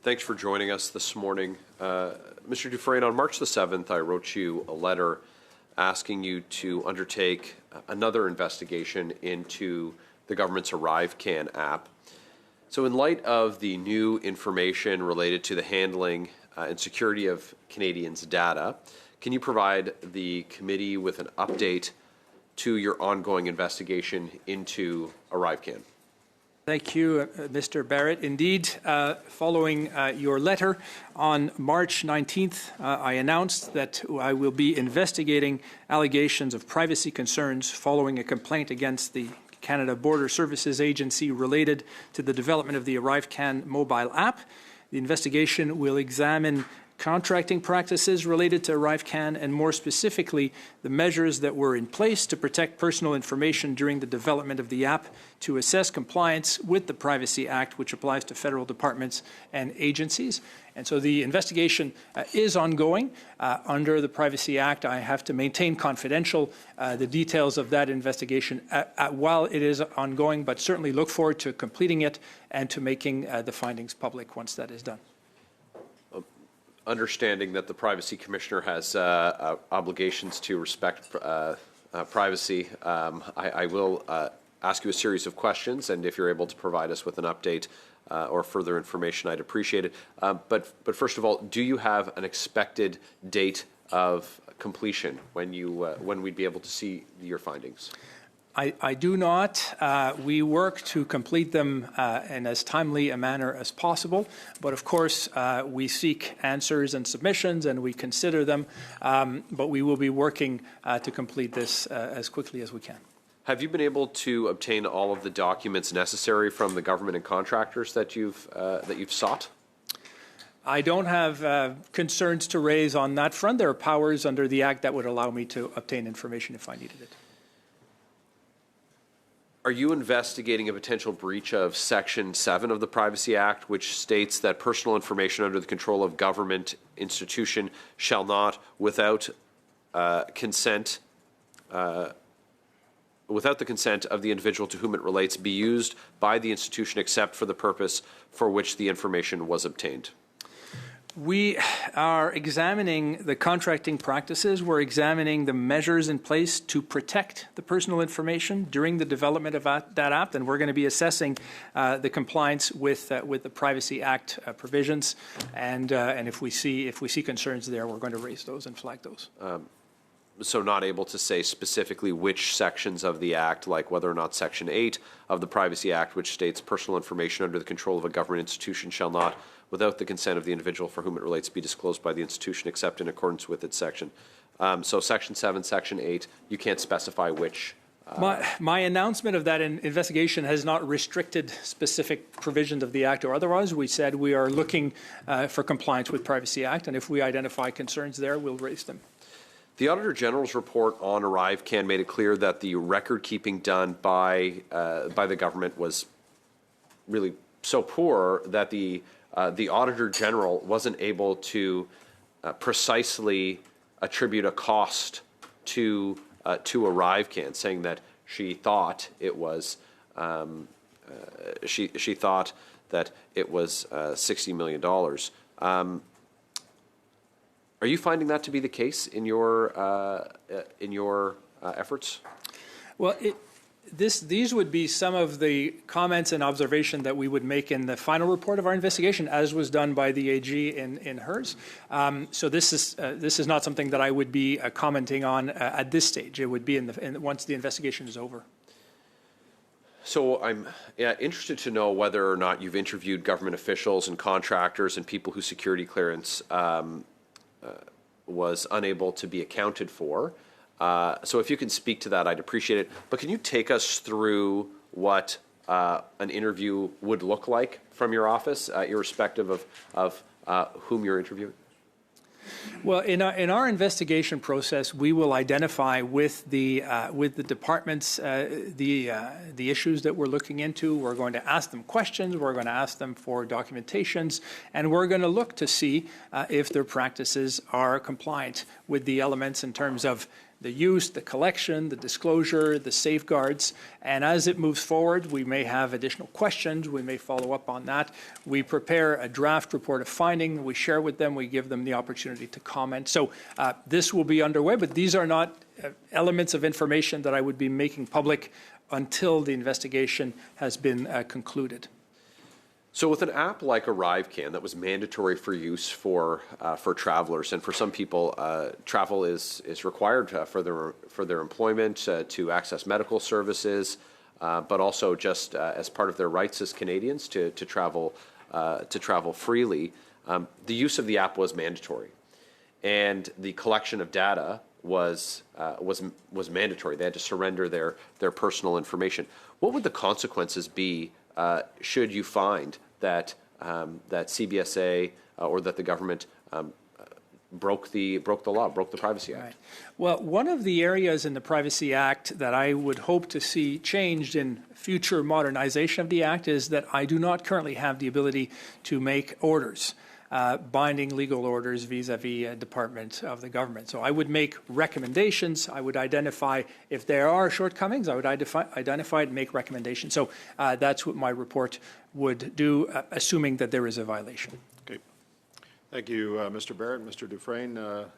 Thanks for joining us this morning. Mr. Dufresne, on March the 7th, I wrote you a letter asking you to undertake another investigation into the government's ArriveCAN app. So in light of the new information related to the handling and security of Canadians' data, can you provide the committee with an update to your ongoing investigation into ArriveCAN? Thank you, Mr. Barrett. Indeed, following your letter on March 19th, I announced that I will be investigating allegations of privacy concerns following a complaint against the Canada Border Services Agency related to the development of the ArriveCAN mobile app. The investigation will examine contracting practices related to ArriveCAN and more specifically the measures that were in place to protect personal information during the development of the app, to assess compliance with the Privacy Act, which applies to federal departments and agencies. And so the investigation is ongoing. Under the Privacy Act, I have to maintain confidential the details of that investigation while it is ongoing, but certainly look forward to completing it and to making the findings public once that is done. Understanding that the Privacy Commissioner has obligations to respect privacy, I will ask you a series of questions, and if you're able to provide us with an update or further information, I'd appreciate it. But first of all, do you have an expected date of completion when we'd be able to see your findings? I do not. We work to complete them in as timely a manner as possible, but of course we seek answers and submissions and we consider them, but we will be working to complete this as quickly as we can. Have you been able to obtain all of the documents necessary from the government and contractors that you've sought? I don't have concerns to raise on that front. There are powers under the Act that would allow me to obtain information if I needed it. Are you investigating a potential breach of Section 7 of the Privacy Act, which states that personal information under the control of government institution shall not, without the consent of the individual to whom it relates, be used by the institution except for the purpose for which the information was obtained? We are examining the contracting practices. We're examining the measures in place to protect the personal information during the development of that app, and we're going to be assessing the compliance with the Privacy Act provisions. And if we see concerns there, we're going to raise those and flag those. So not able to say specifically which sections of the Act, like whether or not Section 8 of the Privacy Act, which states personal information under the control of a government institution shall not, without the consent of the individual for whom it relates, be disclosed by the institution except in accordance with its section. So Section 7, Section 8, you can't specify which. My announcement of that investigation has not restricted specific provisions of the Act or otherwise. We said we are looking for compliance with Privacy Act, and if we identify concerns there, we'll raise them. The Auditor General's report on ArriveCAN made it clear that the record keeping done by the government was really so poor that the Auditor General wasn't able to precisely attribute a cost to ArriveCAN, saying that she thought it was she thought that it was $60 million. Are you finding that to be the case in your efforts? Well, these would be some of the comments and observations that we would make in the final report of our investigation, as was done by the AG in hers. So this is not something that I would be commenting on at this stage. It would be once the investigation is over. So I'm interested to know whether or not you've interviewed government officials and contractors and people whose security clearance was unable to be accounted for. So if you can speak to that, I'd appreciate it. But can you take us through what an interview would look like from your office, irrespective of whom you're interviewing? Well, in our investigation process, we will identify with the departments the issues that we're looking into. We're going to ask them questions. We're going to ask them for documentations, and we're going to look to see if their practices are compliant with the elements in terms of the use, the collection, the disclosure, the safeguards. And as it moves forward, we may have additional questions. We may follow up on that. We prepare a draft report of finding. We share with them. We give them the opportunity to comment. So this will be underway, but these are not elements of information that I would be making public until the investigation has been concluded. So with an app like ArriveCAN that was mandatory for use for travelers, and for some people, travel is required for their employment, to access medical services, but also just as part of their rights as Canadians to travel freely. The use of the app was mandatory, and the collection of data was mandatory. They had to surrender their personal information. What would the consequences be should you find that CBSA or that the government broke the law, broke the Privacy Act? Right. Well, one of the areas in the Privacy Act that I would hope to see changed in future modernization of the Act is that I do not currently have the ability to make orders, binding legal orders vis-a-vis a department of the government. So I would make recommendations. I would identify if there are shortcomings. I would identify it and make recommendations. So that's what my report would do, assuming that there is a violation. Okay. Thank you, Mr. Barrett. Mr. Dufresne,